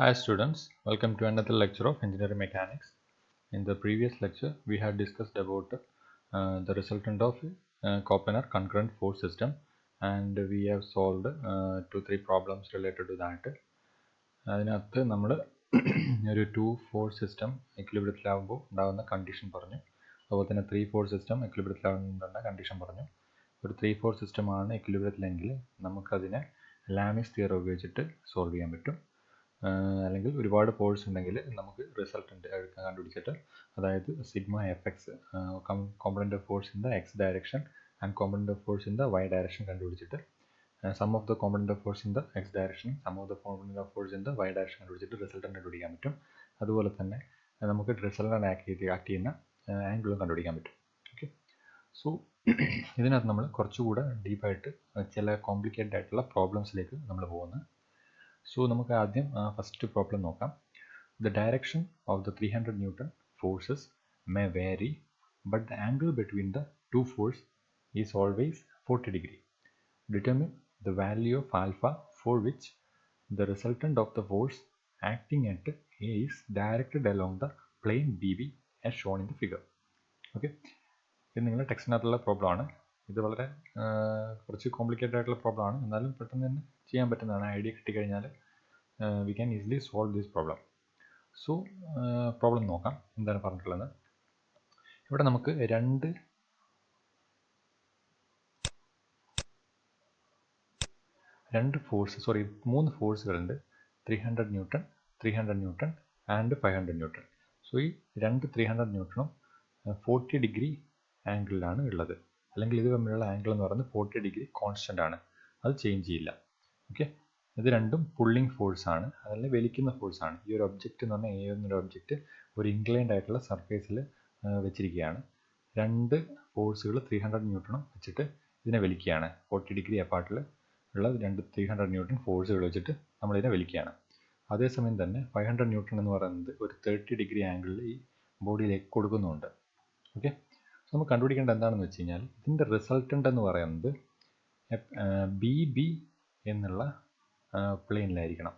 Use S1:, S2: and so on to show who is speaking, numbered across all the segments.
S1: Hi students, welcome to another lecture of engineering mechanics. In the previous lecture, we had discussed about the resultant of coplanar concurrent force system, and we have solved 2-3 problems related to that. അതിനകത്ത് നമ്മൾ ഒരു 2-4 system എക്വിലിബ്രിയത്തിലാവുമ്പോൾ ഉണ്ടാകുന്ന condition പറഞ്ഞു. അതുപോലെ തന്നെ 3-4 system എക്വിലിബ്രിയത്തിലാവുന്ന condition പറഞ്ഞു. ഒരു 3-4 സിസ്റ്റമാണ് എക്വിലിബ്രിയത്തിലെങ്കിൽ നമുക്കതിനെ ലാമിസ് തിയറം ഉപയോഗിച്ചിട്ട് സോൾവ് ചെയ്യാൻ പറ്റും. അല്ലെങ്കിൽ ഒരുപാട് ഫോഴ്സ് ഉണ്ടെങ്കിൽ നമുക്ക് റിസൾട്ടൻ്റ് കണ്ടുപിടിച്ചിട്ട്, അതായത് sigma F X component of force in the X direction and component of force in the Y direction കണ്ടുപിടിച്ചിട്ട് sum of the component of force in the X direction sum of the component of force in the Y direction കണ്ടുപിടിച്ചിട്ട് resultant കണ്ടുപിടിക്കാൻ പറ്റും. അതുപോലെ തന്നെ നമുക്ക് resultant act ചെയ്യുന്ന ആംഗിളും കണ്ടുപിടിക്കാൻ പറ്റും. ഓക്കെ, സോ ഇതിനകത്ത് നമ്മൾ കുറച്ചുകൂടെ ഡീപ്പായിട്ട് ചില കോംപ്ലിക്കേറ്റഡ് ആയിട്ടുള്ള പ്രോബ്ലംസിലേക്ക് നമ്മൾ പോകുന്നത്. So നമുക്ക് ആദ്യം ഫസ്റ്റ് പ്രോബ്ലം നോക്കാം. The direction of the 300 Newton forces may vary, but the angle between the two forces is always 40 degree. Determine the value of alpha for which the resultant of the force acting at A is directed along the plane BB as shown in the figure. Okay, ഇത് നിങ്ങളുടെ ടെക്സ്റ്റിനകത്തുള്ള പ്രോബ്ലമാണ്. ഇത് വളരെ കുറച്ച് complicated ആയിട്ടുള്ള പ്രോബ്ലമാണ്, എന്നാലും പെട്ടെന്ന് തന്നെ ചെയ്യാൻ പറ്റുന്നതാണ്. ഐഡിയ കിട്ടിക്കഴിഞ്ഞാൽ we can easily solve this problem. So problem നോക്കാം എന്താണ് പറഞ്ഞിട്ടുള്ളത്. ഇവിടെ നമുക്ക് മൂന്ന് ഫോഴ്സുകളുണ്ട്. 300 newton, 300 newton and 500 newton. So ഈ 300 ന്യൂട്ടണും 40 ഡിഗ്രി ആംഗിളിലാണ് ഉള്ളത്. അല്ലെങ്കിൽ ഇത് തമ്മിലുള്ള ആംഗിൾ എന്ന് പറയുന്നത് 40 ഡിഗ്രി കോൺസ്റ്റൻ്റ് ആണ്, അത് ചേഞ്ച് ചെയ്യില്ല. ഓക്കെ, ഇത് രണ്ടും പുള്ളിങ് ഫോഴ്സ് ആണ്, അതല്ല വലിക്കുന്ന ഫോഴ്സ് ആണ്. ഈ ഒരു ഒബ്ജക്റ്റ് എന്ന് പറഞ്ഞാൽ A എന്നൊരു ഒബ്ജക്റ്റ് ഒരു ഇൻക്ലൈൻഡ് ആയിട്ടുള്ള സർഫേസിൽ വെച്ചിരിക്കുകയാണ്. രണ്ട് ഫോഴ്സുകൾ 300 ന്യൂട്ടണും വെച്ചിട്ട് ഇതിനെ വലിക്കുകയാണ്. 40 ഡിഗ്രി അപ്പാർട്ടിൽ ഉള്ള 300 ന്യൂട്ടൺ ഫോഴ്സുകൾ വെച്ചിട്ട് നമ്മളിതിനെ വലിക്കുകയാണ്. അതേസമയം തന്നെ 500 ന്യൂട്ടൺ എന്ന് പറയുന്നത് ഒരു 30 ഡിഗ്രി ആംഗിളിൽ ഈ ബോഡിയിലേക്ക് കൊടുക്കുന്നുണ്ട്. ഓക്കെ, സോ നമുക്ക് കണ്ടുപിടിക്കേണ്ടത് എന്താണെന്ന് വെച്ച് കഴിഞ്ഞാൽ ഇതിൻ്റെ റിസൾട്ടൻ്റ് എന്ന് പറയുന്നത് BB എന്നുള്ള പ്ലെയിനിലായിരിക്കണം.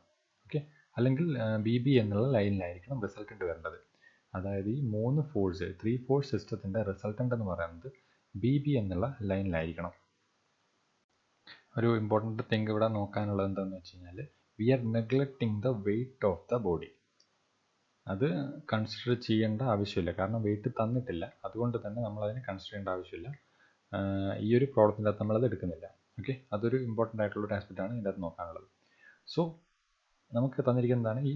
S1: ഓക്കെ, അല്ലെങ്കിൽ BB എന്നുള്ള ലൈനിലായിരിക്കണം റിസൾട്ടൻ്റ് വരേണ്ടത്. അതായത് ഈ 3 ഫോഴ്സ് സിസ്റ്റത്തിൻ്റെ റിസൾട്ടൻ്റ് എന്ന് പറയുന്നത് BB എന്നുള്ള ലൈനിലായിരിക്കണം. ഒരു ഇമ്പോർട്ടൻ്റ് തിങ് ഇവിടെ നോക്കാനുള്ളത് എന്താണെന്ന് വെച്ച് കഴിഞ്ഞാൽ we are neglecting the weight of the body. അത് കൺസിഡർ ചെയ്യേണ്ട ആവശ്യമില്ല, കാരണം വെയിറ്റ് തന്നിട്ടില്ല. അതുകൊണ്ട് തന്നെ നമ്മളതിനെ കൺസിഡർ ചെയ്യേണ്ട ആവശ്യമില്ല. ഈ ഒരു പ്രോബ്ലത്തിൻ്റെ അകത്ത് നമ്മളത് എടുക്കുന്നില്ല. ഓക്കെ, അതൊരു ഇമ്പോർട്ടൻ്റ് ആയിട്ടുള്ളൊരു ആസ്പെക്റ്റാണ് ഇതിൻ്റെ അകത്ത് നോക്കാനുള്ളത്. സോ നമുക്ക് തന്നിരിക്കുന്നതാണ് ഈ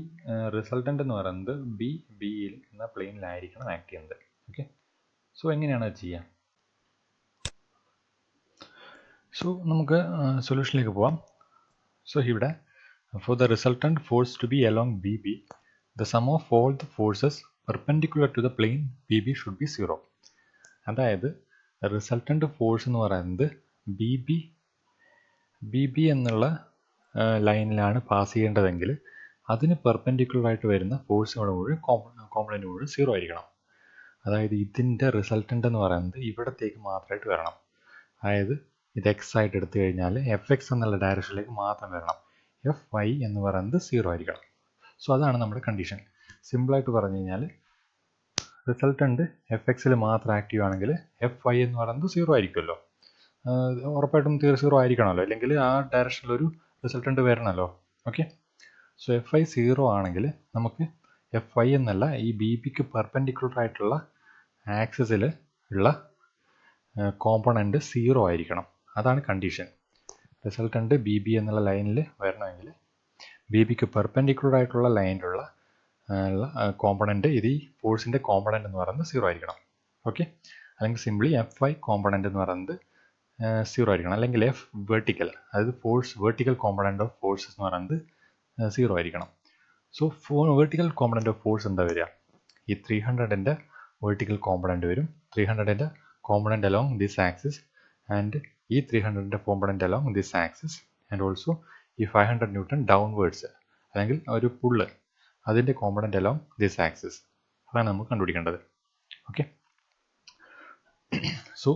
S1: റിസൾട്ടൻ്റ് എന്ന് പറയുന്നത് BB എന്ന പ്ലെയിനിലായിരിക്കണം ആക്ട് ചെയ്യുന്നത്. ഓക്കെ, സോ എങ്ങനെയാണ് അത് ചെയ്യുക? സോ നമുക്ക് സൊല്യൂഷനിലേക്ക് പോവാം. സോ ഇവിടെ for the resultant force to be along BB, the sum of all the forces perpendicular to the plane BB should be 0. അതായത് റിസൾട്ടൻ്റ് ഫോഴ്സ് എന്ന് പറയുന്നത് BB എന്നുള്ള ലൈനിലാണ് പാസ് ചെയ്യേണ്ടതെങ്കിൽ അതിന് പെർപെൻഡിക്കുലറായിട്ട് വരുന്ന ഫോഴ്സുകൾ മുഴുവൻ കോമ്പണൻ്റ് മുഴുവൻ 0 ആയിരിക്കണം. അതായത് ഇതിൻ്റെ റിസൾട്ടൻ്റ് എന്ന് പറയുന്നത് ഇവിടത്തേക്ക് മാത്രമായിട്ട് വരണം. അതായത് ഇത് എക്സ് ആയിട്ട് എടുത്തു കഴിഞ്ഞാൽ FX എന്നുള്ള ഡയറക്ഷനിലേക്ക് മാത്രം വരണം. FY എന്ന് പറയുന്നത് 0 ആയിരിക്കണം. സോ അതാണ് നമ്മുടെ കണ്ടീഷൻ. സിമ്പിളായിട്ട് പറഞ്ഞു കഴിഞ്ഞാൽ റിസൾട്ടൻ്റ് FXൽ മാത്രം ആക്റ്റീവ് ആണെങ്കിൽ FY എന്ന് പറയുന്നത് 0 ആയിരിക്കുമല്ലോ. ഉറപ്പായിട്ടും 0 ആയിരിക്കണമല്ലോ, അല്ലെങ്കിൽ ആ ഡയറക്ഷനിലൊരു റിസൾട്ടൻ്റ് വരണമല്ലോ. ഓക്കെ, സോ FI 0 ആണെങ്കിൽ നമുക്ക് FY എന്നല്ല ഈ BBക്ക് പെർപെൻഡിക്കുലർ ആയിട്ടുള്ള ആക്സിസിൽ ഉള്ള കോമ്പണൻ്റ് 0 ആയിരിക്കണം. അതാണ് കണ്ടീഷൻ. റിസൾട്ടൻ്റ് BB എന്നുള്ള ലൈനിൽ വരണമെങ്കിൽ BBക്ക് പെർപെൻഡിക്കുലർ ആയിട്ടുള്ള ലൈനിലുള്ള കോമ്പണൻ്റ് ഇത് ഈ ഫോഴ്സിൻ്റെ കോമ്പണൻ്റ് എന്ന് പറയുന്നത് 0 ആയിരിക്കണം. ഓക്കെ, അല്ലെങ്കിൽ സിംപ്ലി FY കോമ്പണൻ്റ് എന്ന് പറയുന്നത് 0 ആയിരിക്കണം. അല്ലെങ്കിൽ F വെർട്ടിക്കൽ, അതായത് force vertical component of forces എന്ന് പറയുന്നത് 0 ആയിരിക്കണം. So vertical component of force എന്താ വരിക? ഈ 300ൻ്റെ വെർട്ടിക്കൽ കോമ്പണൻ്റ് വരും, 300ൻ്റെ component along this axis, and ഈ 300ൻ്റെ component along this axis, and also ഈ 500 ന്യൂട്ടൺ ഡൗൺവേർഡ്സ് അല്ലെങ്കിൽ ഒരു പുള്ള് അതിൻ്റെ കോമ്പണൻ്റ് അലോങ് ദിസ് ആക്സിസ്. അതാണ് നമുക്ക് കണ്ടുപിടിക്കേണ്ടത്. Okay, so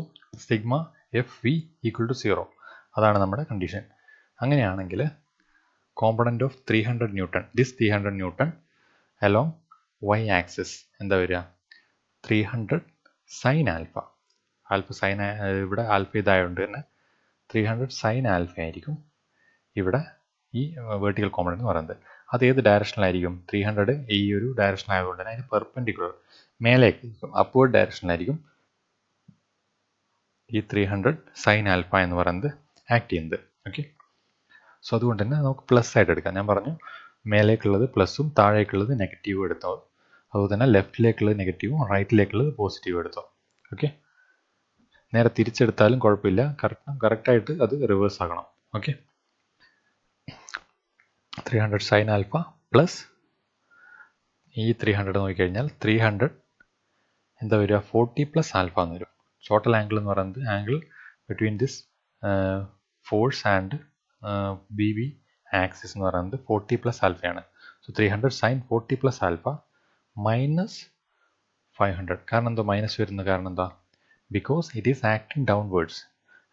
S1: sigma FV equal to 0, അതാണ് നമ്മുടെ കണ്ടീഷൻ. അങ്ങനെയാണെങ്കിൽ component of 300 Newton. This 300 Newton along y-axis എന്താ വരിക 300 sin alpha. ആൽഫ സൈൻ ഇവിടെ ആൽഫ ഇതായതുകൊണ്ട് തന്നെ 300 sin alpha ആയിരിക്കും ഇവിടെ ഈ വെർട്ടിക്കൽ കോമ്പണന്റ് എന്ന് പറയുന്നത്. അത് ഏത് ഡയറക്ഷനിലായിരിക്കും? 300 ഈ ഒരു ഡയറക്ഷൻ ആയതുകൊണ്ട് തന്നെ അതിന് പെർപെൻഡിക്കുലർ മേലേക്ക് അപ്വേർഡ് ഡയറക്ഷനിലായിരിക്കും ഈ 300 sin alpha എന്ന് പറയുന്നത് ആക്ട് ചെയ്യുന്നത്. ഓക്കെ, സോ അതുകൊണ്ട് തന്നെ നമുക്ക് പ്ലസ് ആയിട്ട് എടുക്കാം. ഞാൻ പറഞ്ഞു മേലേക്കുള്ളത് പ്ലസും താഴേക്കുള്ളത് നെഗറ്റീവും എടുത്തോ. അതുപോലെ തന്നെ ലെഫ്റ്റിലേക്കുള്ളത് നെഗറ്റീവും റൈറ്റിലേക്കുള്ളത് പോസിറ്റീവും എടുത്തോ. ഓക്കെ, നേരെ തിരിച്ചെടുത്താലും കുഴപ്പമില്ല, കറക്റ്റായിട്ട് അത് റിവേഴ്സ് ആകണം. ഓക്കെ, 300 sin alpha പ്ലസ് ഈ 300 നോക്കിക്കഴിഞ്ഞാൽ 300 എന്താ വരിക 40 പ്ലസ് ആൽഫ എന്ന് വരും. ടോട്ടൽ ആംഗിൾ എന്ന് പറയുന്നത് angle between this force and B B axis എന്ന് പറയുന്നത് 40 പ്ലസ് ആൽഫയാണ്. So 300 sine 40 plus alpha minus 500. കാരണം എന്താ മൈനസ് വരുന്നത്? കാരണം എന്താ? Because it is acting downwards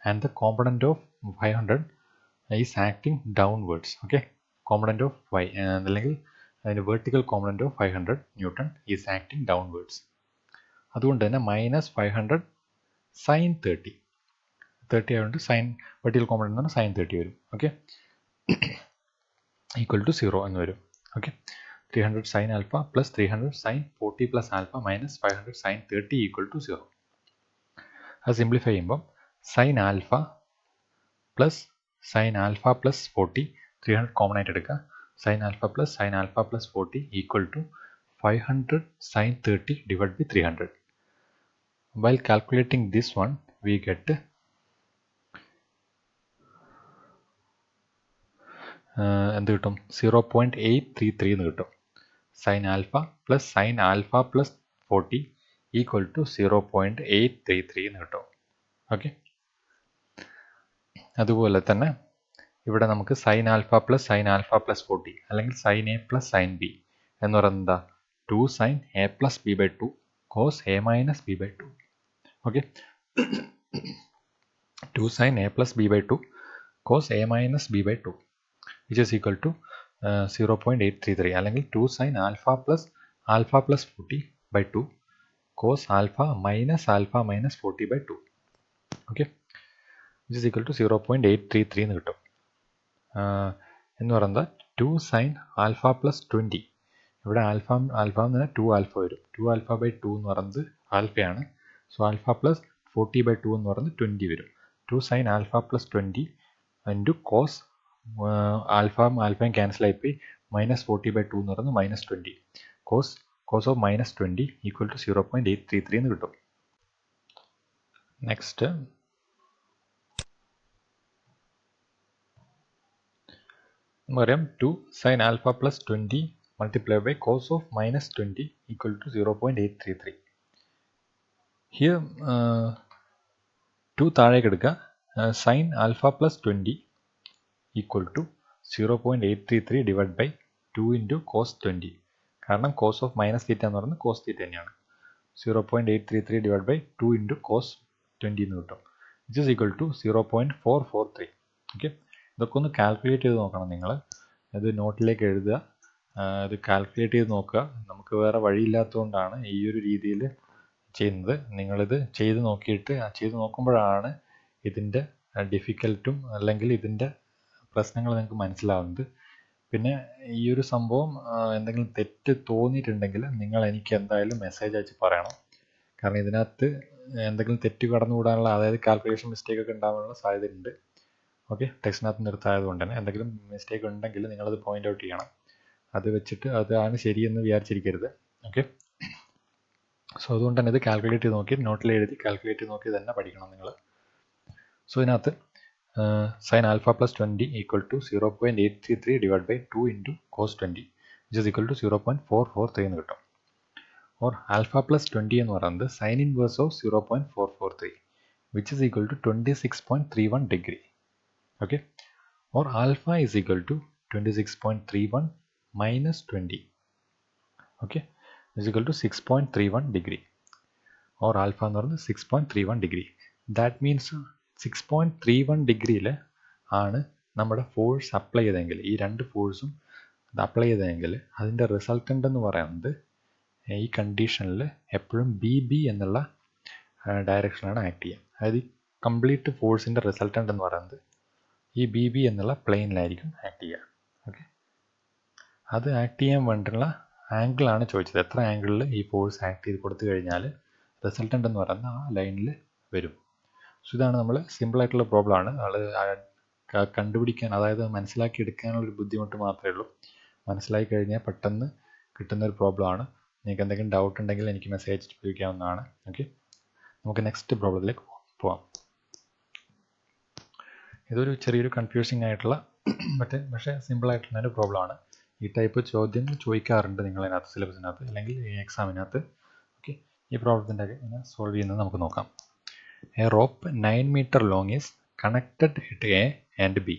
S1: and the component of 500 is acting downwards. Okay, component of y അല്ലെങ്കിൽ അതിൻ്റെ vertical component of 500 newton is acting downwards. അതുകൊണ്ട് തന്നെ മൈനസ് 500 സൈൻ 30 ആയതുകൊണ്ട് സൈൻ വെർട്ടിക്കൽ കോമ്പണന്റ് എന്ന് പറഞ്ഞാൽ സൈൻ 30 വരും. ഓക്കെ, ഈക്വൽ ടു 0 എന്ന് വരും. Okay, 300 sin alpha plus 300 sin 40 plus alpha minus 500 sin 30 equal to 0. അത് സിംപ്ലിഫൈ ചെയ്യുമ്പം sin alpha plus 40 300 കോമൺ ആയിട്ട് എടുക്കുക. sin alpha plus 40 equal to 500 sin 30 divided by 300. While calculating this one, we get എന്ത് കിട്ടും? 0.833 എന്ന് കിട്ടും. sin alpha plus 40 equal to 0.833 എന്ന് കിട്ടും. ഓക്കെ, അതുപോലെ തന്നെ ഇവിടെ നമുക്ക് sin alpha plus 40 അല്ലെങ്കിൽ sin a plus sin b എന്ന് പറയുന്നത് എന്താ? 2 sin a plus b by 2 cos a minus b by 2. Okay, 2 sin a plus b by 2 cos a minus b by 2 which is equal to 0.833 അല്ലെങ്കിൽ 2 sin alpha plus 40 by 2 cos alpha minus 40 by 2. Okay, which is equal to 0.833 എന്ന് കിട്ടും. എന്ന് പറയുന്നത് 2 sin alpha plus 20. ഇവിടെ alpha എന്ന് പറഞ്ഞാൽ 2 alpha വരും. 2 alpha by 2 എന്ന് പറയുന്നത് ആൽഫയാണ്. സോ ആൽഫ പ്ലസ് 40 ബൈ 2 എന്ന് പറയുന്നത് 20 വരും. 2 sin alpha plus 20 into cos ആൽഫയും ക്യാൻസൽ ആയിപ്പോയി മൈനസ് 40 ബൈ 2 എന്ന് പറയുന്നത് minus 20. Cos of minus 20 equal to 0.833 എന്ന് കിട്ടും. നെക്സ്റ്റ് പറയാം 2 sin alpha plus 20 multiplied by cos of minus 20 equal to 0.833. Here 2 താഴേക്ക് എടുക്കുക. sin alpha plus 20 equal to 0.833 divided by 2 into cos 20. കാരണം cos of minus theta എന്ന് പറയുന്നത് cos theta തന്നെയാണ്. 0.833 divided by 2 into cos 20 എന്ന് കിട്ടും. which is equal to 0.443. Okay, ഇതൊക്കെ ഒന്ന് കാൽക്കുലേറ്റ് ചെയ്ത് നോക്കണം നിങ്ങൾ. ഇത് നോട്ടിലേക്ക് എഴുതുക, ഇത് കാൽക്കുലേറ്റ് ചെയ്ത് നോക്കുക. നമുക്ക് വേറെ വഴിയില്ലാത്തതുകൊണ്ടാണ് ഈ ഒരു രീതിയിൽ ചെയ്യുന്നത്. നിങ്ങളിത് ചെയ്ത് നോക്കുമ്പോഴാണ് ഇതിൻ്റെ ഡിഫിക്കൽട്ടും അല്ലെങ്കിൽ ഇതിൻ്റെ പ്രശ്നങ്ങൾ നിങ്ങൾക്ക് മനസ്സിലാവുന്നത്. പിന്നെ ഈ ഒരു സംഭവം എന്തെങ്കിലും തെറ്റ് തോന്നിയിട്ടുണ്ടെങ്കിൽ നിങ്ങൾ എനിക്ക് എന്തായാലും മെസ്സേജ് അയച്ച് പറയണം. കാരണം ഇതിനകത്ത് എന്തെങ്കിലും തെറ്റ് കടന്നുകൂടാനുള്ള, അതായത് കാൽക്കുലേഷൻ മിസ്റ്റേക്ക് ഒക്കെ ഉണ്ടാകാനുള്ള സാധ്യതയുണ്ട്. ഓക്കെ, ടെക്സ്റ്റിനകത്ത് നിർത്തായതുകൊണ്ട് തന്നെ എന്തെങ്കിലും മിസ്റ്റേക്ക് ഉണ്ടെങ്കിൽ നിങ്ങളത് പോയിൻ്റ് ഔട്ട് ചെയ്യണം. അത് വെച്ചിട്ട് അതാണ് ശരിയെന്ന് വിചാരിച്ചിരിക്കരുത്. ഓക്കെ, സോ അതുകൊണ്ട് തന്നെ ഇത് കാൽക്കുലേറ്റ് ചെയ്ത് നോക്കി നോട്ടിൽ എഴുതി കാൽക്കുലേറ്റ് ചെയ്ത് നോക്കി തന്നെ പഠിക്കണം നിങ്ങൾ. സോ ഇതിനകത്ത് sin alpha plus 20 equal to 0.833 divided by 2 into cos 20 which is equal to 0.443 എന്ന് കിട്ടും. or alpha plus 20 എന്ന് പറയുന്നത് sin inverse of 0.443 which is equal to 26.31 degree. Okay, or alpha is equal to 26.31 minus 20. Okay, is equal to 6.31 degree. or alpha എന്ന് പറയുന്നത് 6.31 degree. that means 6.31 ഡിഗ്രിയിൽ ആണ് നമ്മുടെ force apply ചെയ്തെങ്കിൽ, ഈ രണ്ട് ഫോഴ്സും അത് അപ്ലൈ ചെയ്തെങ്കിൽ അതിൻ്റെ റിസൾട്ടൻ്റ് എന്ന് പറയുന്നത് ഈ കണ്ടീഷനിൽ എപ്പോഴും ബി എന്നുള്ള ഡയറക്ഷനാണ് ആക്ട് ചെയ്യുക. അതായത് ഈ കംപ്ലീറ്റ് ഫോഴ്സിൻ്റെ റിസൾട്ടൻ്റ് എന്ന് പറയുന്നത് ഈ ബി എന്നുള്ള പ്ലെയിനിലായിരിക്കും ആക്ട് ചെയ്യുക. ഓക്കെ, അത് ആക്ട് ചെയ്യാൻ വേണ്ടിയുള്ള ആംഗിളാണ് ചോദിച്ചത്. എത്ര ആംഗിളിൽ ഈ ഫോഴ്സ് ആക്ട് ചെയ്ത് കൊടുത്തു കഴിഞ്ഞാൽ റിസൾട്ടൻ്റ് എന്ന് പറയുന്നത് ആ ലൈനിൽ വരും. സോ ഇതാണ് നമ്മൾ സിമ്പിളായിട്ടുള്ള പ്രോബ്ലമാണ്. കണ്ടുപിടിക്കാൻ, അതായത് മനസ്സിലാക്കി എടുക്കാനുള്ളൊരു ബുദ്ധിമുട്ട് മാത്രമേ ഉള്ളൂ. മനസ്സിലാക്കി കഴിഞ്ഞാൽ പെട്ടെന്ന് കിട്ടുന്നൊരു പ്രോബ്ലമാണ്. നിങ്ങൾക്ക് എന്തെങ്കിലും ഡൗട്ട് ഉണ്ടെങ്കിൽ എനിക്ക് മെസ്സേജ് ചോദിക്കാവുന്നതാണ്. ഓക്കെ, നമുക്ക് നെക്സ്റ്റ് പ്രോബ്ലത്തിലേക്ക് പോവാം. ഇതൊരു ചെറിയൊരു കൺഫ്യൂസിങ് ആയിട്ടുള്ള പക്ഷേ സിമ്പിളായിട്ടുള്ള ഒരു പ്രോബ്ലമാണ്. ഈ ടൈപ്പ് ചോദ്യങ്ങൾ ചോദിക്കാറുണ്ട് നിങ്ങളതിനകത്ത്, സിലബസിനകത്ത് അല്ലെങ്കിൽ എക്സാമിനകത്ത്. ഓക്കെ, ഈ പ്രോബ്ലത്തിൻ്റെ എങ്ങനെ സോൾവ് ചെയ്യുന്നത് നമുക്ക് നോക്കാം. A rope 9 meter long is connected at A and B.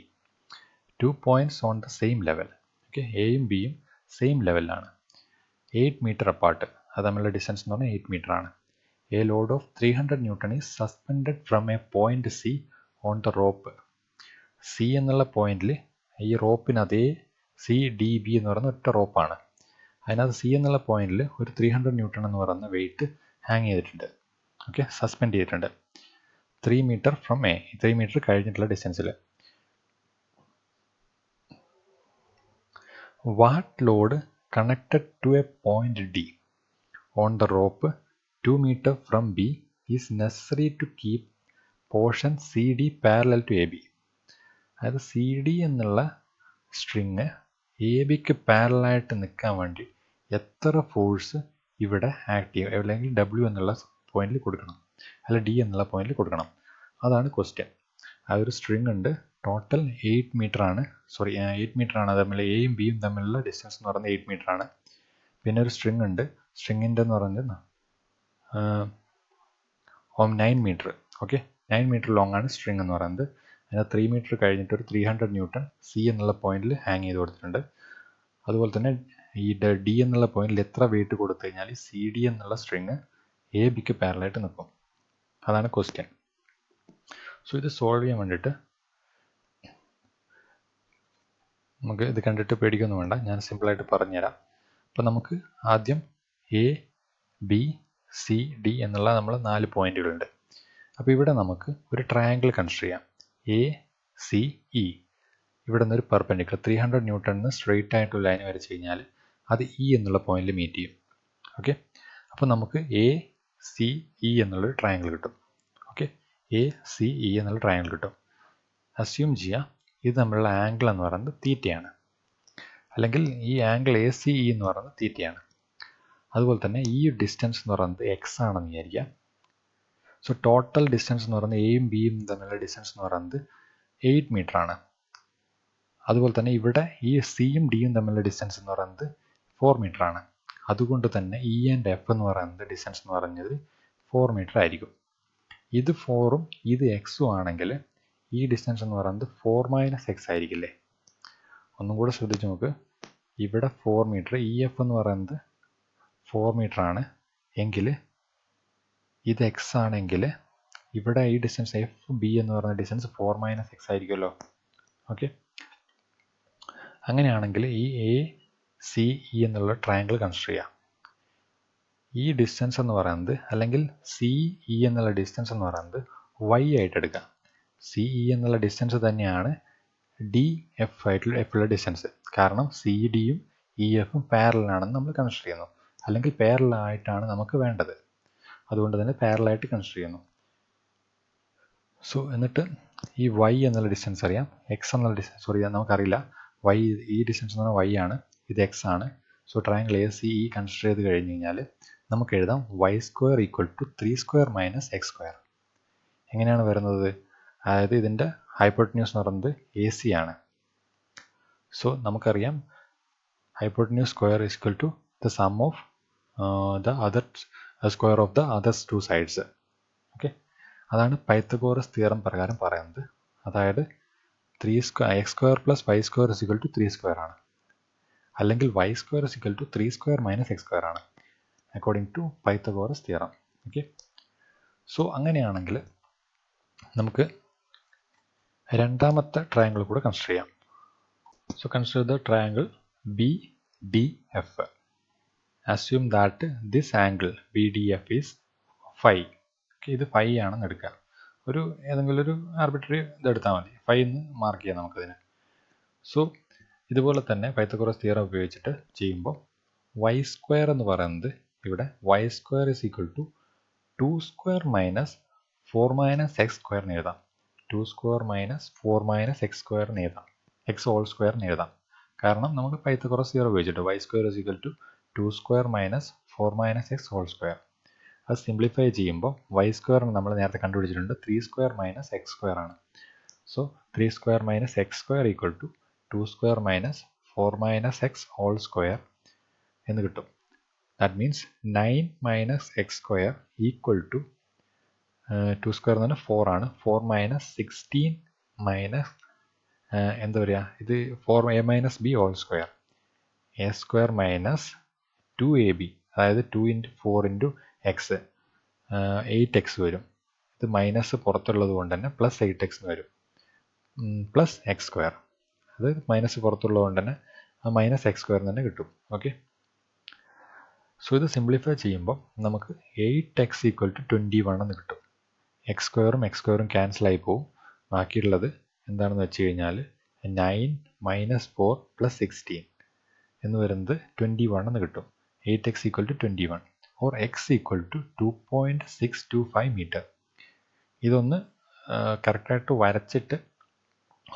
S1: 2 points on the same level. Okay, എയും ബിയും സെയിം ലെവലിലാണ്. 8 meter apart. അത് തമ്മിലുള്ള ഡിസ്റ്റൻസ് എന്ന് പറഞ്ഞാൽ 8 meter ആണ്. A load of 300 Newton is suspended from a point C on the rope. C എന്നുള്ള പോയിന്റിൽ ഈ റോപ്പിന് അതേ CDB എന്ന് പറയുന്ന ഒറ്റ റോപ്പാണ്. അതിനകത്ത് C എന്നുള്ള പോയിന്റിൽ ഒരു 300 Newton എന്ന് പറയുന്ന വെയിറ്റ് ഹാങ് ചെയ്തിട്ടുണ്ട്. ഓക്കെ, സസ്പെൻഡ് ചെയ്തിട്ടുണ്ട് 3 meter ഫ്രം എ. 3 meter കഴിഞ്ഞിട്ടുള്ള ഡിസ്റ്റൻസിൽ. What load connected to a point D on the rope 2 meter from B is necessary to keep portion C D parallel to A B. അതായത് C D എന്നുള്ള string A ബിക്ക് പാരലായിട്ട് നിൽക്കാൻ വേണ്ടി എത്ര force ഇവിടെ ആക്ട് ചെയ്യും, അല്ലെങ്കിൽ ഡബ്ല്യു എന്നുള്ള പോയിന്റിൽ കൊടുക്കണം, അല്ല ഡി എന്നുള്ള പോയിന്റിൽ കൊടുക്കണം. അതാണ് ക്വസ്റ്റ്യൻ. ആ ഒരു സ്ട്രിങ് ഉണ്ട്, ടോട്ടൽ 8 meter ആണ്. 8 meter ആണ് തമ്മിൽ എയും ബിയും തമ്മിലുള്ള ഡിസ്റ്റൻസ് എന്ന് പറയുന്നത് 8 meter ആണ്. പിന്നെ ഒരു സ്ട്രിങ് ഉണ്ട്, സ്ട്രിങ്ങിൻ്റെ എന്ന് പറയുന്നത് 9 meter. ഓക്കെ, 9 meter ലോങ് ആണ് സ്ട്രിങ് എന്ന് പറയുന്നത്. അതിന് 3 meter കഴിഞ്ഞിട്ട് ഒരു 300 Newton സി എന്നുള്ള പോയിന്റിൽ ഹാങ് ചെയ്ത് കൊടുത്തിട്ടുണ്ട്. അതുപോലെ തന്നെ ഈ ഡി എന്നുള്ള പോയിന്റിൽ എത്ര വെയിറ്റ് കൊടുത്തു കഴിഞ്ഞാൽ സി ഡി എന്നുള്ള സ്ട്രിങ് എ ബിക്ക് പാരലായിട്ട് നിൽക്കും. അതാണ് ക്വസ്റ്റ്യൻ. സോ ഇത് സോൾവ് ചെയ്യാൻ വേണ്ടിയിട്ട് നമുക്ക് ഇത് കണ്ടിട്ട് പേടിക്കൊന്നും വേണ്ട, ഞാൻ സിമ്പിളായിട്ട് പറഞ്ഞുതരാം. അപ്പോൾ നമുക്ക് ആദ്യം എ ബി സി ഡി എന്നുള്ള നമ്മൾ 4 പോയിന്റുകളുണ്ട്. അപ്പോൾ ഇവിടെ നമുക്ക് ഒരു ട്രയാങ്കിൾ കൺസിഡർ ചെയ്യാം. എ സി ഇ, ഇവിടെ നിന്നൊരു പെർപെൻഡിക്കുലർ 300 Newton സ്ട്രെയിറ്റ് ആയിട്ടുള്ള ലൈൻ വരച്ച് കഴിഞ്ഞാൽ അത് ഇ എന്നുള്ള പോയിന്റിൽ മീറ്റ് ചെയ്യും. ഓക്കെ, അപ്പോൾ നമുക്ക് എ സി ഇ എന്നുള്ളൊരു ട്രയാങ്കിൾ കിട്ടും. ഓക്കെ, എ സി ഇ എന്നുള്ള ട്രയാങ്കിൾ കിട്ടും. അസ്യൂം ചെയ്യാം ഇത് തമ്മിലുള്ള ആംഗിൾ എന്ന് പറയുന്നത് തീറ്റയാണ്, അല്ലെങ്കിൽ ഈ ആംഗിൾ എ സി ഇ എന്ന് പറയുന്നത് തീറ്റയാണ്. അതുപോലെ തന്നെ ഈ ഡിസ്റ്റൻസ് എന്ന് പറയുന്നത് എക്സ് ആണെന്ന് വിചാരിക്കാം. സോ ടോട്ടൽ ഡിസ്റ്റൻസ് എന്ന് പറയുന്നത് എയും ബിയും തമ്മിലുള്ള ഡിസ്റ്റൻസ് എന്ന് പറയുന്നത് 8 meter ആണ്. അതുപോലെ തന്നെ ഇവിടെ ഈ സിയും ഡിയും തമ്മിലുള്ള ഡിസ്റ്റൻസ് എന്ന് പറയുന്നത് 4 meter ആണ്. അതുകൊണ്ട് തന്നെ ഇ ആൻഡ് എഫ് എന്ന് പറയുന്നത് ഡിസ്റ്റൻസ് എന്ന് പറഞ്ഞത് 4 meter ആയിരിക്കും. ഇത് 4ഉം ഇത് എക്സും ആണെങ്കിൽ ഈ ഡിസ്റ്റൻസ് എന്ന് പറയുന്നത് 4 - x ആയിരിക്കില്ലേ. ഒന്നും കൂടെ ശ്രദ്ധിച്ച് നോക്ക്. ഇവിടെ 4 meter, ഇ എഫ് എന്ന് പറയുന്നത് 4 meter ആണ് എങ്കിൽ ഇത് എക്സ് ആണെങ്കിൽ ഇവിടെ ഈ ഡിസ്റ്റൻസ് എഫ് ബി എന്ന് പറയുന്ന ഡിസ്റ്റൻസ് 4 - x ആയിരിക്കുമല്ലോ. ഓക്കെ, അങ്ങനെയാണെങ്കിൽ ഈ എ സി ഇ എന്നുള്ള ട്രയാങ്കിൾ കൺസിഡർ ചെയ്യാം. ഈ ഡിസ്റ്റൻസ് എന്ന് പറയുന്നത്, അല്ലെങ്കിൽ സി ഇ എന്നുള്ള ഡിസ്റ്റൻസ് എന്ന് പറയുന്നത് വൈ ആയിട്ട് എടുക്കാം. സി ഇ എന്നുള്ള ഡിസ്റ്റൻസ് തന്നെയാണ് ഡി എഫ് ആയിട്ടുള്ള ഡിസ്റ്റൻസ്. കാരണം സി ഡിയും ഇ എഫും പാരലാണെന്ന് നമ്മൾ കൺസിഡർ ചെയ്യുന്നു, അല്ലെങ്കിൽ പാരലായിട്ടാണ് നമുക്ക് വേണ്ടത്. അതുകൊണ്ട് തന്നെ പാരലായിട്ട് കൺസിഡർ ചെയ്യുന്നു. സോ എന്നിട്ട് ഈ വൈ എന്നുള്ള ഡിസ്റ്റൻസ് അറിയാം, എക്സ് എന്നുള്ള ഡിസ്റ്റൻസ് നമുക്കറിയില്ല. വൈ, ഈ ഡിസ്റ്റൻസ് എന്ന് പറഞ്ഞാൽ വൈ ആണ്, ഇത് എക്സ് ആണ്. So triangle A C E consider ചെയ്ത് കഴിഞ്ഞ് കഴിഞ്ഞാൽ നമുക്ക് എഴുതാം y² = 3² - x². എങ്ങനെയാണ് വരുന്നത്? അതായത് ഇതിൻ്റെ ഹൈപ്പോട്ടന്യൂസ് എന്ന് പറയുന്നത് എ സി ആണ്. സോ നമുക്കറിയാം hypotenuse square = the sum of the other square of the other 2 sides. Okay, അതാണ് പൈത്തഗോറസ് തിയറം പ്രകാരം പറയുന്നത്. അതായത് x² + y² = 3² ആണ്, അല്ലെങ്കിൽ y² = 3² - x² ആണ്, according to Pythagoras theorem. Okay, so അങ്ങനെയാണെങ്കിൽ നമുക്ക് രണ്ടാമത്തെ ട്രയാങ്കിൾ കൂടെ കൺസിഡർ ചെയ്യാം. So consider the triangle BDF. Assume that this angle BDF is phi. ഇത് ഫൈ ആണെന്ന് എടുക്കുക. ഏതെങ്കിലും ഒരു ആർബിട്രറി ഇതെടുത്താൽ മതി. ഫൈ എന്ന് മാർക്ക് ചെയ്യാം നമുക്കതിന്. സോ ഇതുപോലെ തന്നെ പൈത്തഗോറസ് തിയറം ഉപയോഗിച്ചിട്ട് ചെയ്യുമ്പോൾ y സ്ക്വയർ എന്ന് പറയുന്നത് ഇവിടെ y square is equal to 2 square minus 4 minus x സ്ക്വയറിന് എഴുതാം. 2 സ്ക്വയർ മൈനസ് 4 മൈനസ് എക്സ് സ്ക്വയറിന് എഴുതാം. എക്സ് ഹോൾ സ്ക്വയറിന് എഴുതാം. കാരണം നമുക്ക് പൈത്തഗോറസ് തിയറം ഉപയോഗിച്ചിട്ട് y square is equal to 2 square minus 4 minus x whole square. അത് സിംപ്ലിഫൈ ചെയ്യുമ്പോൾ y സ്ക്വയറിന് നമ്മൾ നേരത്തെ കണ്ടുപിടിച്ചിട്ടുണ്ട് 3 സ്ക്വയർ മൈനസ് എക്സ് സ്ക്വയർ ആണ്. So 3 square minus x square equal to 2 square minus 4 minus x whole square എന്ന് കിട്ടും. That means 9 minus x square equal to 2 square എന്ന് പറഞ്ഞാൽ 4 ആണ്. 4 മൈനസ് 16 മൈനസ് എന്താ പറയുക, ഇത് 4a minus b whole square. A square minus 2ab, അതായത് 2 into 4 into X 8x വരും. ഇത് മൈനസ് പുറത്തുള്ളത് കൊണ്ട് തന്നെ പ്ലസ് 8x വരും. പ്ലസ് എക്സ് സ്ക്വയർ, അത് മൈനസ് പുറത്തുള്ളത് കൊണ്ട് തന്നെ ആ മൈനസ് എക്സ് സ്ക്വയർ തന്നെ കിട്ടും. ഓക്കെ, സോ ഇത് സിംപ്ലിഫൈ ചെയ്യുമ്പോൾ നമുക്ക് 8x ഈക്വൽ ടു 21 എന്ന് കിട്ടും. എക്സ് സ്ക്വയറും ക്യാൻസൽ ആയി പോവും. ബാക്കിയുള്ളത് എന്താണെന്ന് വെച്ച് കഴിഞ്ഞാൽ 9 മൈനസ് 4 പ്ലസ് 16 എന്ന് വരുന്നത് 21 എന്ന് കിട്ടും. 8x equal to 21 or x equal to 2.625 metre. ഇതൊന്ന് കറക്റ്റായിട്ട് വരച്ചിട്ട്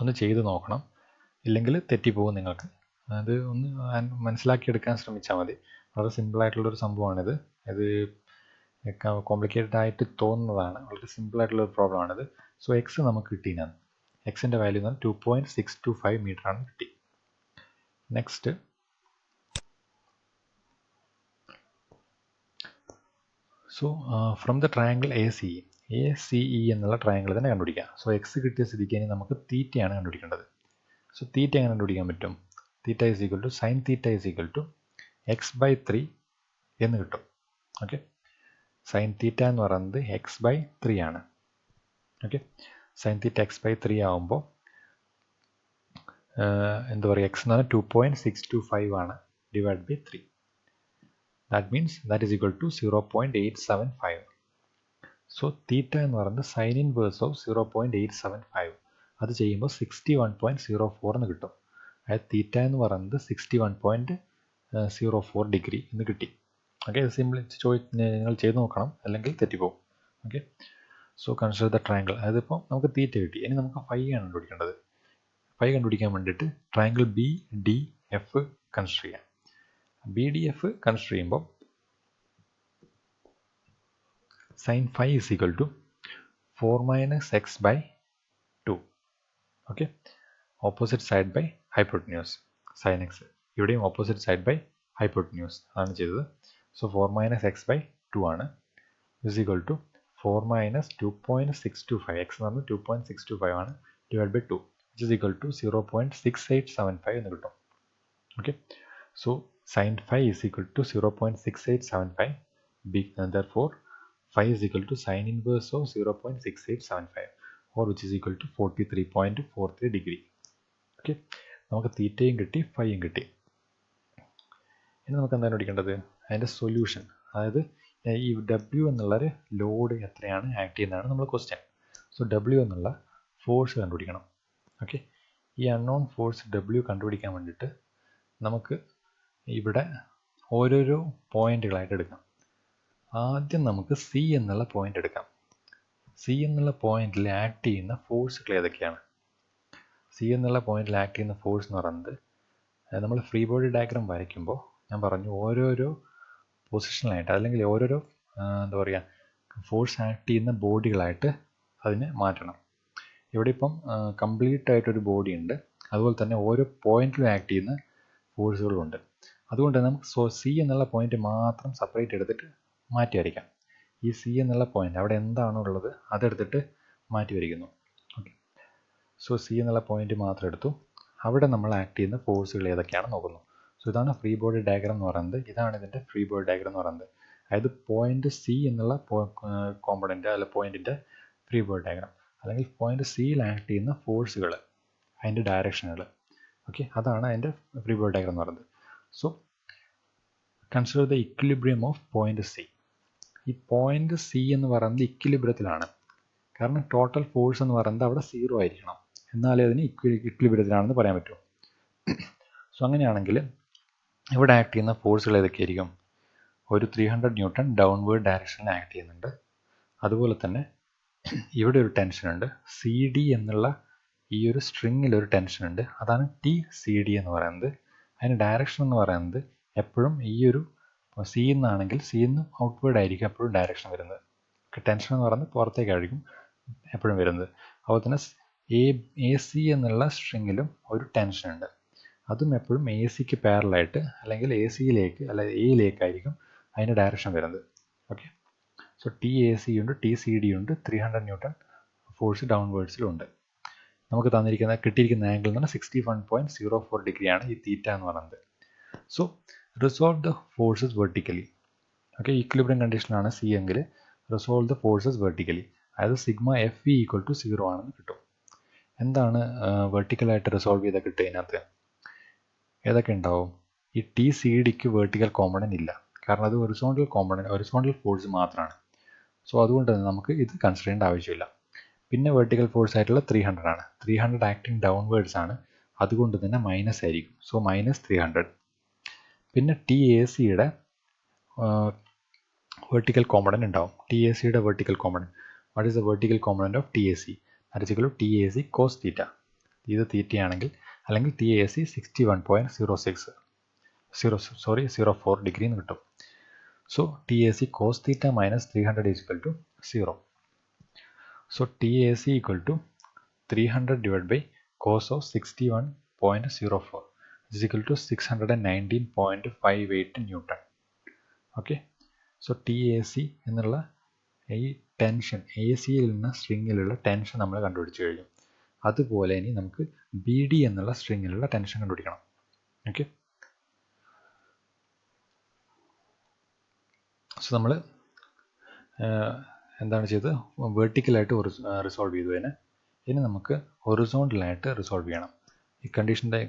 S1: ഒന്ന് ചെയ്ത് നോക്കണം, ഇല്ലെങ്കിൽ തെറ്റിപ്പോകും നിങ്ങൾക്ക്. അത് ഒന്ന് മനസ്സിലാക്കിയെടുക്കാൻ ശ്രമിച്ചാൽ മതി. വളരെ സിമ്പിളായിട്ടുള്ളൊരു സംഭവമാണിത്. ഇത് കോംപ്ലിക്കേറ്റഡ് ആയിട്ട് തോന്നുന്നതാണ്. വളരെ സിമ്പിളായിട്ടുള്ളൊരു പ്രോബ്ലമാണിത്. സോ എക്സ് നമുക്ക് കിട്ടിയാണ്. എക്സിൻ്റെ വാല്യൂ എന്ന് പറഞ്ഞാൽ 2.625 മീറ്റർ ആണ് കിട്ടി. Next, so from the triangle ACE എന്നുള്ള ട്രയാങ്കിൾ തന്നെ കണ്ടുപിടിക്കാം. സോ എക്സ് കിട്ടിയ സ്ഥിതിക്ക് ഇനി നമുക്ക് തീറ്റയാണ് കണ്ടുപിടിക്കേണ്ടത്. സോ തീറ്റ എങ്ങനെ കണ്ടുപിടിക്കാൻ പറ്റും? Theta is equal to sine theta is equal to x/3 എന്ന് കിട്ടും. ഓക്കെ, സൈൻ തീറ്റ എന്ന് പറയുന്നത് x/3 ആണ്. ഓക്കെ, സൈൻ തീറ്റ x/3 ആകുമ്പോൾ എന്താ പറയുക, എക്സ് എന്ന് പറഞ്ഞാൽ 2.625 ആണ് divide by 3. That means that is equal to 0.875. So theta എന്ന് പറയുന്നത് സൈൻ ഇൻവേഴ്സ് ഓഫ് 0.875. അത് ചെയ്യുമ്പോൾ 61.04 എന്ന് കിട്ടും. അതായത് തീറ്റ എന്ന് പറയുന്നത് 61.04 ഡിഗ്രി എന്ന് കിട്ടി. ഓക്കെ, സിമ്പിൾ നിങ്ങൾ ചെയ്ത് നോക്കണം, അല്ലെങ്കിൽ തെറ്റിപ്പോകും. Okay, so consider the triangle. അതിപ്പോൾ നമുക്ക് തീറ്റ കിട്ടി. ഇനി നമുക്ക് ഫൈ ആണ് കണ്ടുപിടിക്കേണ്ടത്. ഫൈ കണ്ടുപിടിക്കാൻ വേണ്ടിയിട്ട് ട്രയാങ്കിൾ BDF കൺസിഡർ ചെയ്യാം. BDF കൺസിഡർ ചെയ്യുമ്പോൾ sine phi is equal to 4 minus x by 2. Okay, opposite side by hypotenuse sine x. ഇവിടെയും ഓപ്പോസിറ്റ് സൈഡ് ബൈ ഹൈപ്പോട്ടന്യൂസ് ആണ് ചെയ്തത്. സോ 4 മൈനസ് എക്സ് ബൈ 2 ആണ് is equal to 4 minus 2.625. X എന്ന് പറഞ്ഞാൽ 2.625 ആണ് divide by 2 which is equal to 0.6875 എന്ന് കിട്ടും. Okay, so sine phi is equal to 0.6875. therefore phi is equal to sin inverse of 0.6875 or which is equal to 43.43 degree. Okay, നമുക്ക് തീറ്റയും കിട്ടി, ഫൈയും കിട്ടി. ഇനി നമുക്ക് എന്താണ് പഠിക്കേണ്ടത്? അതിൻ്റെ സൊല്യൂഷൻ. അതായത് ഈ W എന്നുള്ളൊരു ലോഡ് എത്രയാണ് ആക്ട് ചെയ്യുന്നതാണ് നമ്മൾ ക്വസ്റ്റ്യൻ. സോ W എന്നുള്ള ഫോഴ്സ് കണ്ടുപിടിക്കണം. ഓക്കെ, ഈ അൺനോൺ ഫോഴ്സ് W കണ്ടുപിടിക്കാൻ വേണ്ടിയിട്ട് നമുക്ക് ഇവിടെ ഓരോരോ പോയിന്റുകളായിട്ട് എടുക്കാം. ആദ്യം നമുക്ക് C എന്നുള്ള പോയിന്റ് എടുക്കാം. C എന്നുള്ള പോയിന്റിൽ ആക്ട് ചെയ്യുന്ന ഫോഴ്സുകൾ ഏതൊക്കെയാണ്? C എന്നുള്ള പോയിന്റിൽ ആക്ട് ചെയ്യുന്ന ഫോഴ്സ് എന്ന് പറയുന്നത്, നമ്മൾ ഫ്രീ ബോഡി ഡയഗ്രാം വരയ്ക്കുമ്പോൾ ഞാൻ പറഞ്ഞു ഓരോരോ പൊസിഷനിലായിട്ട്, അല്ലെങ്കിൽ ഓരോരോ എന്താ പറയുക, ഫോഴ്സ് ആക്ട് ചെയ്യുന്ന ബോഡികളായിട്ട് അതിനെ മാറ്റണം. ഇവിടെ ഇപ്പം കംപ്ലീറ്റ് ആയിട്ടൊരു ബോഡി ഉണ്ട്, അതുപോലെ തന്നെ ഓരോ പോയിന്റിലും ആക്ട് ചെയ്യുന്ന ഫോഴ്സുകളുണ്ട്. അതുകൊണ്ട് നമുക്ക് C എന്നുള്ള പോയിന്റ് മാത്രം സെപ്പറേറ്റ് എടുത്തിട്ട് മാറ്റി വരയ്ക്കാം. ഈ C എന്നുള്ള പോയിന്റ് അവിടെ എന്താണോ ഉള്ളത് അതെടുത്തിട്ട് മാറ്റി വരയ്ക്കുന്നു. ഓക്കെ, സോ C എന്നുള്ള പോയിന്റ് മാത്രം എടുത്തു. അവിടെ നമ്മൾ ആക്ട് ചെയ്യുന്ന ഫോഴ്സുകൾ ഏതൊക്കെയാണെന്ന് നോക്കുന്നു. സോ ഇതാണ് ഫ്രീ ബോഡി ഡയഗ്രാം എന്ന് പറയുന്നത്. ഇതാണ് ഇതിൻ്റെ ഫ്രീ ബോഡി ഡയഗ്രാം എന്ന് പറയുന്നത്. അതായത് പോയിന്റ് C എന്നുള്ള കോമ്പണൻ്റ് അല്ല പോയിന്റിൻ്റെ ഫ്രീ ബോഡി ഡയഗ്രാം. അല്ലെങ്കിൽ പോയിന്റ് സിയിൽ ആക്ട് ചെയ്യുന്ന ഫോഴ്സുകൾ, അതിൻ്റെ ഡയറക്ഷനുകൾ. ഓക്കെ, അതാണ് അതിൻ്റെ ഫ്രീ ബോഡി ഡയഗ്രം എന്ന് പറയുന്നത്. So consider the equilibrium of point C. ഈ പോയിന്റ് സി എന്ന് പറയുന്നത് ഇക്വിലിബ്രിയത്തിലാണ്. കാരണം ടോട്ടൽ ഫോഴ്സ് എന്ന് പറയുന്നത് അവിടെ 0 ആയിരിക്കണം, എന്നാലേ അതിന് ഇക്വിലിബ്രിയത്തിലാണെന്ന് പറയാൻ പറ്റൂ. സോ അങ്ങനെയാണെങ്കിൽ ഇവിടെ ആക്ട് ചെയ്യുന്ന ഫോഴ്സുകൾ ഏതൊക്കെയായിരിക്കും? ഒരു 300 ന്യൂട്ടൺ ഡൗൺവേർഡ് ഡയറക്ഷനിൽ ആക്ട് ചെയ്യുന്നുണ്ട്. അതുപോലെ തന്നെ ഇവിടെ ഒരു ടെൻഷൻ ഉണ്ട്. സി ഡി എന്നുള്ള ഈ ഒരു സ്ട്രിങ്ങിൽ ഒരു ടെൻഷൻ ഉണ്ട്. അതാണ് ടി സി ഡി എന്ന് പറയുന്നത്. അതിന് ഡയറക്ഷൻ എന്ന് പറയുന്നത് എപ്പോഴും ഈ ഒരു സി എന്നാണെങ്കിൽ സി നിന്ന് ഔട്ട്വേർഡ് ആയിരിക്കും എപ്പോഴും ഡയറക്ഷൻ വരുന്നത്. ടെൻഷൻ എന്ന് പറയുന്നത് പുറത്തേക്കായിരിക്കും എപ്പോഴും വരുന്നത്. അതുപോലെ തന്നെ എ സി എന്നുള്ള സ്ട്രിങ്ങിലും ഒരു ടെൻഷൻ ഉണ്ട്. അതും എപ്പോഴും എ സിക്ക് പാരലായിട്ട് അല്ലെങ്കിൽ എ സിയിലേക്ക് അല്ലെങ്കിൽ എയിലേക്കായിരിക്കും അതിൻ്റെ ഡയറക്ഷൻ വരുന്നത്. Okay, so T A C ഉണ്ട്, ടി സി ഡി ഉണ്ട്, 300 ന്യൂട്ടൺ ഫോഴ്സ് ഡൗൺവേർഡ്സിലുണ്ട്. നമുക്ക് കിട്ടിയിരിക്കുന്ന ആംഗിൾ എന്ന് പറഞ്ഞാൽ 61.04 ഡിഗ്രിയാണ് ഈ തീറ്റ എന്ന് പറയുന്നത്. So resolve the forces vertically. Okay, equilibrium കണ്ടീഷനിലാണ് സി എങ്കിൽ റിസോൾവ് ദ ഫോഴ്സസ് വെർട്ടിക്കലി, അതായത് sigma F E equal to 0 ആണെന്ന് കിട്ടും. എന്താണ് വെർട്ടിക്കലായിട്ട് റിസോൾവ് ചെയ്താൽ കിട്ടുക? ഇതിനകത്ത് ഏതൊക്കെ ഉണ്ടാവും? ഈ ടി സി ഡിക്ക് വെർട്ടിക്കൽ കോമ്പണൻറ്റ് ഇല്ല, കാരണം അത് ഹൊറിസോണ്ടൽ ഫോഴ്സ് മാത്രമാണ്. സോ അതുകൊണ്ട് തന്നെ നമുക്ക് ഇത് കൺസിഡർ ചെയ്യേണ്ട ആവശ്യമില്ല. പിന്നെ വെർട്ടിക്കൽ ഫോഴ്സ് ആയിട്ടുള്ള 300 ആണ്. 300 ആക്ടിങ് ഡൗൺവേർഡ്സ് ആണ്, അതുകൊണ്ട് തന്നെ മൈനസ് ആയിരിക്കും. സോ -300. പിന്നെ ടി എ സിയുടെ വെർട്ടിക്കൽ കോമ്പണൻറ്റ് ഉണ്ടാവും. ടി എ സിയുടെ vertical component, what is the vertical component of T A C? That is T A C cos theta. ഇത് തീറ്റയാണെങ്കിൽ അല്ലെങ്കിൽ ടി എ സി 61.04 ഡിഗ്രി എന്ന് കിട്ടും. So T A C cos theta minus 300 is equal to 0. So TAC equal to 300 divided by cos of 61.04 is equal to 619.58 Newton. Okay, so TAC എന്നുള്ള ഈ tension, A സിയിൽ നിന്ന് സ്ട്രിങ്ങിലുള്ള tension നമ്മൾ കണ്ടുപിടിച്ച് കഴിഞ്ഞു. അതുപോലെ ഇനി നമുക്ക് ബി ഡി എന്നുള്ള സ്ട്രിങ്ങിലുള്ള ടെൻഷൻ കണ്ടുപിടിക്കണം. ഓക്കെ, സോ നമ്മൾ എന്താണ് ചെയ്തത്? വെർട്ടിക്കലായിട്ട് റിസോൾവ് ചെയ്തു അതിനെ. ഇനി നമുക്ക് ഹൊറിസോണ്ടലായിട്ട് റിസോൾവ് ചെയ്യണം. ഈ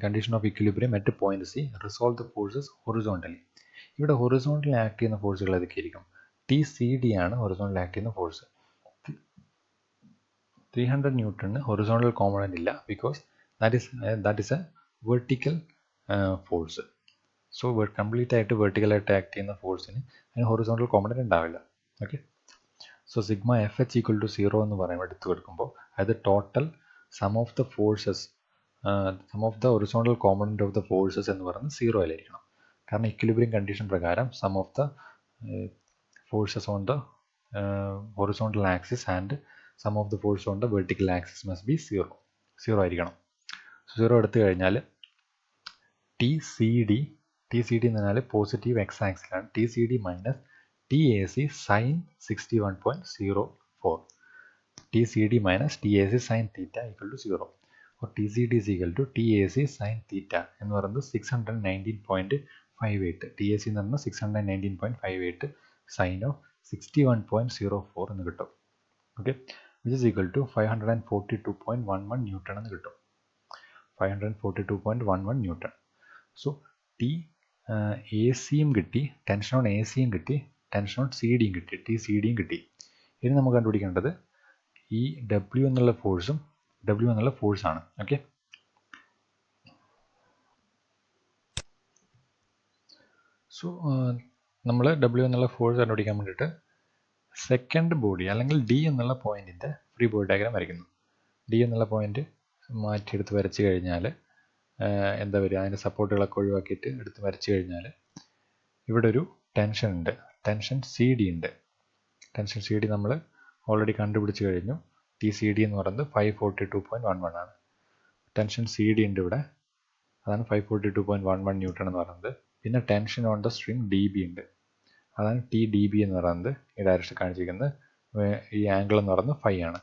S1: condition of equilibrium at point C, resolve the forces horizontally. ഇവിടെ ഹൊറിസോണ്ടലി ആക്ട് ചെയ്യുന്ന ഫോഴ്സുകൾ ഏതൊക്കെയായിരിക്കും? ടി സി ഡി ആണ് ഹൊറിസോണ്ടലി ആക്ട് ചെയ്യുന്ന ഫോഴ്സ്. 300 ന്യൂട്ടണിന് ഹൊറിസോണ്ടൽ കോമ്പണൻറ്റ് ഇല്ല, because that is a vertical force. So complete ആയിട്ട് വെർട്ടിക്കലായിട്ട് ആക്ട് ചെയ്യുന്ന ഫോഴ്സിന് അതിന് ഹൊറിസോണ്ടൽ കോമ്പണൻറ്റ് ഉണ്ടാവില്ല. Okay, so sigma F H equal to 0 എന്ന് പറയുമ്പോൾ എടുത്തു കൊടുക്കുമ്പോൾ അത് total sum of the forces, sum of the horizontal component of the forces എന്ന് പറയുന്നത് 0 ആയിരിക്കണം. കാരണം ഇക്വിലിബ്രിയം കണ്ടീഷൻ പ്രകാരം sum of the forces on the horizontal axis and sum of the force on the vertical axis must be 0 ആയിരിക്കണം. So 0 എടുത്തു കഴിഞ്ഞാൽ T C D എന്ന് പറഞ്ഞാൽ പോസിറ്റീവ് എക്സ് ആക്സിലാണ്. T C D minus TAC sin 61.04. TCD minus TAC sin theta equal to 0. Or TCD is equal to TAC sin theta എന്ന് പറയുന്നത് 619.58. TAC എന്ന് പറയുന്നത് 619.58 sin of 61.04 എന്ന് കിട്ടും. Okay, which is equal to 542.11 newton എന്ന് കിട്ടും. 542.11 newton. So A സിയും കിട്ടി, ടെൻഷൻ ഓൺ എ സിയും കിട്ടി, ടെൻഷൻ ഓൺ സി ഡിയും കിട്ടി, ടി സി ഡിയും കിട്ടി. ഇനി നമുക്ക് കണ്ടുപിടിക്കേണ്ടത് ഈ ഡബ്ല്യു എന്നുള്ള ഫോഴ്സാണ്. ഓക്കെ, സോ നമ്മൾ ഡബ്ല്യു എന്നുള്ള ഫോഴ്സ് കണ്ടുപിടിക്കാൻ വേണ്ടിയിട്ട് സെക്കൻഡ് ബോഡി അല്ലെങ്കിൽ ഡി എന്നുള്ള പോയിന്റിൻ്റെ ഫ്രീ ബോഡി ഡയഗ്രാം വരയ്ക്കുന്നു. ഡി എന്നുള്ള പോയിന്റ് മാറ്റിയെടുത്ത് വരച്ച് കഴിഞ്ഞാൽ എന്താ വരിക? അതിൻ്റെ സപ്പോർട്ടുകളൊക്കെ ഒഴിവാക്കിയിട്ട് എടുത്ത് വരച്ച് കഴിഞ്ഞാൽ ഇവിടെ ഒരു ടെൻഷൻ ഉണ്ട്, ടെൻഷൻ സി ഡി ഉണ്ട്. ടെൻഷൻ സി ഡി നമ്മൾ ഓൾറെഡി കണ്ടുപിടിച്ച് കഴിഞ്ഞു. ടി സി ഡി എന്ന് പറയുന്നത് 542.11 ആണ്. ടെൻഷൻ സി ഡി ഉണ്ട് ഇവിടെ, അതാണ് 542.11 ന്യൂട്ടൺ എന്ന് പറയുന്നത്. പിന്നെ tension on the string D B ഉണ്ട്, അതാണ് ടി ഡി ബി എന്ന് പറയുന്നത്. ഈ ഡയറക്ഷൻ കാണിച്ചിരിക്കുന്നത് ഈ ആംഗിൾ എന്ന് പറയുന്നത് 5 ആണ്.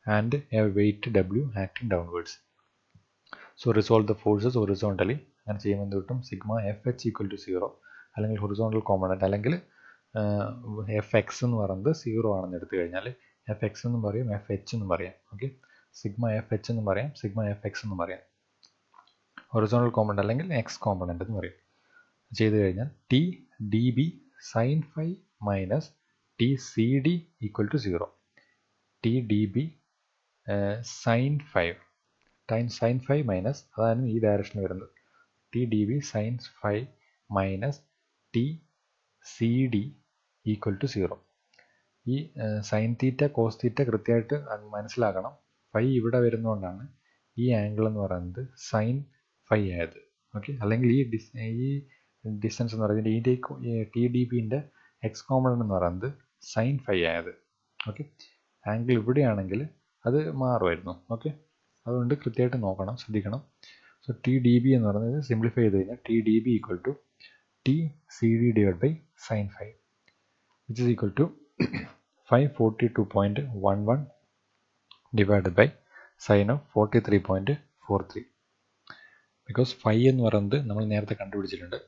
S1: And a weight W acting downwards. So resolve the forces horizontally. അങ്ങനെ ചെയ്യുമ്പോൾ എന്ത് കിട്ടും? Sigma F H equal to 0, അല്ലെങ്കിൽ ഹൊറിസോണ്ടൽ കോമ്പണൻറ്റ് അല്ലെങ്കിൽ എഫ് എക്സ് എന്ന് പറയുന്നത് 0 ആണെന്ന് എടുത്തു കഴിഞ്ഞാൽ എഫ് എക്സ് എന്നും പറയും, എഫ് എച്ച് എന്നും പറയാം. ഓക്കെ, സിഗ്മ എഫ് എച്ച് എന്നും പറയാം, സിഗ്മ എഫ് എക്സ് എന്നും പറയാം. ഹൊറിസോണ്ടൽ കോമ്പണന്റ് അല്ലെങ്കിൽ എക്സ് കോമ്പണന്റ് എന്ന് പറയും. ചെയ്തു കഴിഞ്ഞാൽ T D B sine phi minus T C D equal to 0. T D B sine 5 minus, അതാണ് ഈ ഡയറക്ഷനിൽ വരുന്നത്, T D B sine 5 minus T C D equal to 0. ഈ സൈൻ തീറ്റ കോസ് തീറ്റ കൃത്യമായിട്ട് മനസ്സിലാക്കണം. ഫൈ ഇവിടെ വരുന്നതുകൊണ്ടാണ് ഈ angle എന്ന് പറയുന്നത് സൈൻ ഫൈ ആയത്. ഓക്കെ, അല്ലെങ്കിൽ ഈ ഡിസ്റ്റൻസ് എന്ന് പറയുന്നത് ഇതിൻ്റെ ടി ഡി ബിൻ്റെ എക്സ് കോമ്പണന്റ് എന്ന് പറയുന്നത് സൈൻ ഫൈ ആയത്. ഓക്കെ, ആംഗിൾ ഇവിടെയാണെങ്കിൽ അത് മാറുമായിരുന്നു. ഓക്കെ, അതുകൊണ്ട് കൃത്യമായിട്ട് നോക്കണം, ശ്രദ്ധിക്കണം. സോ ടി ഡി ബി എന്ന് പറയുന്നത് സിംപ്ലിഫൈ ചെയ്ത് കഴിഞ്ഞാൽ T D B equal to T C D divide by sine 5 which is equal to 542.11 divided by sin of 43.43. Because phi എന്ന് പറയുന്നത് നമ്മൾ നേരത്തെ കണ്ടുപിടിച്ചിട്ടുണ്ട്.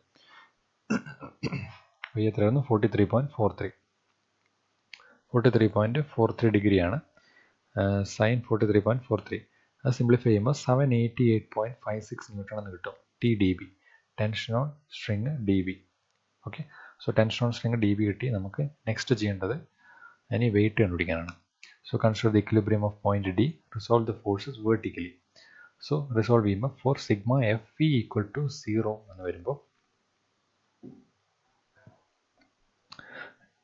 S1: ഫൈ എത്രയായിരുന്നു? 43.43 ഡിഗ്രിയാണ്. സൈൻ 43.43. അത് സിംപ്ലിഫൈ ചെയ്യുമ്പോൾ 788.56 ന്യൂട്ടൺ എന്ന് കിട്ടും. T D B, tension on string D B. Okay, so tension on string D B കിട്ടി. നമുക്ക് നെക്സ്റ്റ് ചെയ്യേണ്ടത് ഇനി വെയിറ്റ് കണ്ടുപിടിക്കാനാണ്. So consider the equilibrium of point D, resolve the forces vertically. So റിസോൾവ് ചെയ്യുമ്പോൾ for sigma F E equal to 0 എന്ന് വരുമ്പോൾ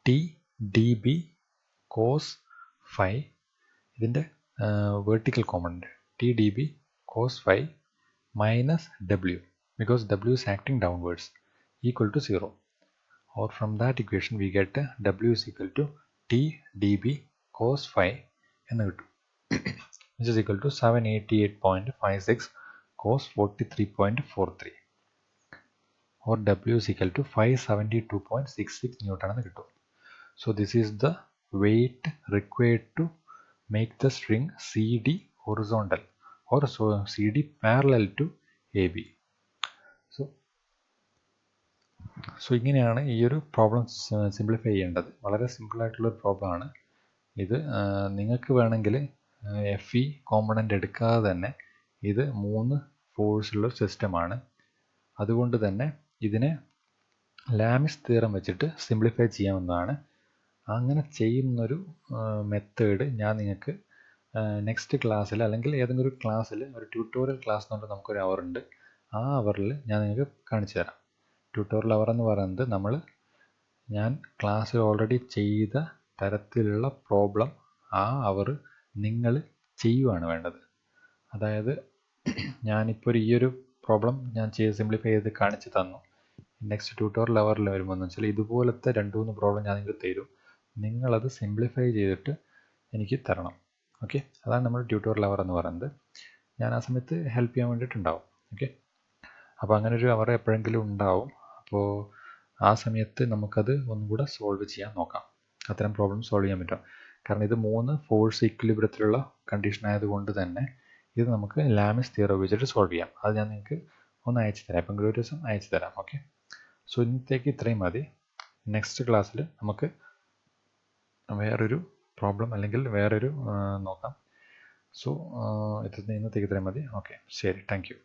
S1: T D B cos phi, ഇതിൻ്റെ vertical component T D B cos phi minus W, because W is acting downwards, equal to 0. Or from that equation we get w is equal to t db cos phi എന്ന് കിട്ടും, which is equal to 788.56 cos 43.43, or w is equal to 572.66 Newton എന്ന് കിട്ടും. So this is the weight required to make the string CD horizontal or so CD parallel to AB. So ഇങ്ങനെയാണ് ഈ ഒരു problem simplify ചെയ്യേണ്ടത്. വളരെ സിമ്പിളായിട്ടുള്ളൊരു പ്രോബ്ലമാണ് ഇത്. നിങ്ങൾക്ക് വേണമെങ്കിൽ എഫ് ഇ കോമ്പണൻ്റ് എടുക്കാതെ തന്നെ ഇത് 3 ഫോഴ്സുള്ള സിസ്റ്റമാണ്. അതുകൊണ്ട് തന്നെ ഇതിനെ ലാമിസ് തിയറം വെച്ചിട്ട് സിംപ്ലിഫൈ ചെയ്യാവുന്നതാണ്. അങ്ങനെ ചെയ്യുന്നൊരു മെത്തേഡ് ഞാൻ നിങ്ങൾക്ക് നെക്സ്റ്റ് ക്ലാസ്സിൽ അല്ലെങ്കിൽ ഏതെങ്കിലും ഒരു ക്ലാസ്സിൽ, ഒരു ട്യൂട്ടോറിയൽ ക്ലാസ് എന്ന് പറഞ്ഞാൽ നമുക്കൊരു അവർ ഉണ്ട്, ആ അവറിൽ ഞാൻ നിങ്ങൾക്ക് കാണിച്ചു തരാം. ട്യൂട്ടോറിയൽ അവർ എന്ന് പറയുന്നത് ഞാൻ ക്ലാസ്സിൽ ഓൾറെഡി ചെയ്ത തരത്തിലുള്ള പ്രോബ്ലം ആ അവർ നിങ്ങൾ ചെയ്യുകയാണ് വേണ്ടത്. അതായത് ഞാനിപ്പോൾ ഈ ഒരു പ്രോബ്ലം ഞാൻ സിംപ്ലിഫൈ ചെയ്ത് കാണിച്ച് തന്നു. നെക്സ്റ്റ് ട്യൂട്ടോറിയൽ അവറിൽ വരുമ്പോൾ എന്ന് വെച്ചാൽ ഇതുപോലത്തെ 2-3 പ്രോബ്ലം ഞാൻ നിങ്ങൾക്ക് തരും. നിങ്ങളത് സിംപ്ലിഫൈ ചെയ്തിട്ട് എനിക്ക് തരണം. ഓക്കെ, അതാണ് നമ്മൾ ട്യൂട്ടോറിയൽ അവർ എന്ന് പറയുന്നത്. ഞാൻ ആ സമയത്ത് ഹെൽപ്പ് ചെയ്യാൻ വേണ്ടിയിട്ടുണ്ടാവും. ഓക്കെ, അപ്പോൾ അങ്ങനെ ഒരു അവർ എപ്പോഴെങ്കിലും ഉണ്ടാവും. അപ്പോൾ ആ സമയത്ത് നമുക്കത് ഒന്നുകൂടെ സോൾവ് ചെയ്യാൻ നോക്കാം, അത്തരം പ്രോബ്ലം സോൾവ് ചെയ്യാൻ പറ്റും. കാരണം ഇത് 3 ഫോഴ്സ് ഇക്വിലിബ്രിയത്തിലുള്ള കണ്ടീഷൻ ആയതുകൊണ്ട് തന്നെ ഇത് നമുക്ക് ലാമിസ് തിയറം ഉപയോഗിച്ചിട്ട് സോൾവ് ചെയ്യാം. അത് ഞാൻ നിങ്ങൾക്ക് ഒന്ന് അയച്ചു തരാം, എപ്പോഴെങ്കിലും ഒരു ദിവസം അയച്ചു തരാം. ഓക്കെ, സോ ഇന്നത്തേക്ക് ഇത്രയും മതി. നെക്സ്റ്റ് ക്ലാസ്സിൽ നമുക്ക് വേറൊരു പ്രോബ്ലം അല്ലെങ്കിൽ വേറൊരു നോക്കാം. സോ ഇന്നത്തേക്ക് ഇത്രയും മതി. ഓക്കെ, ശരി, താങ്ക് യു.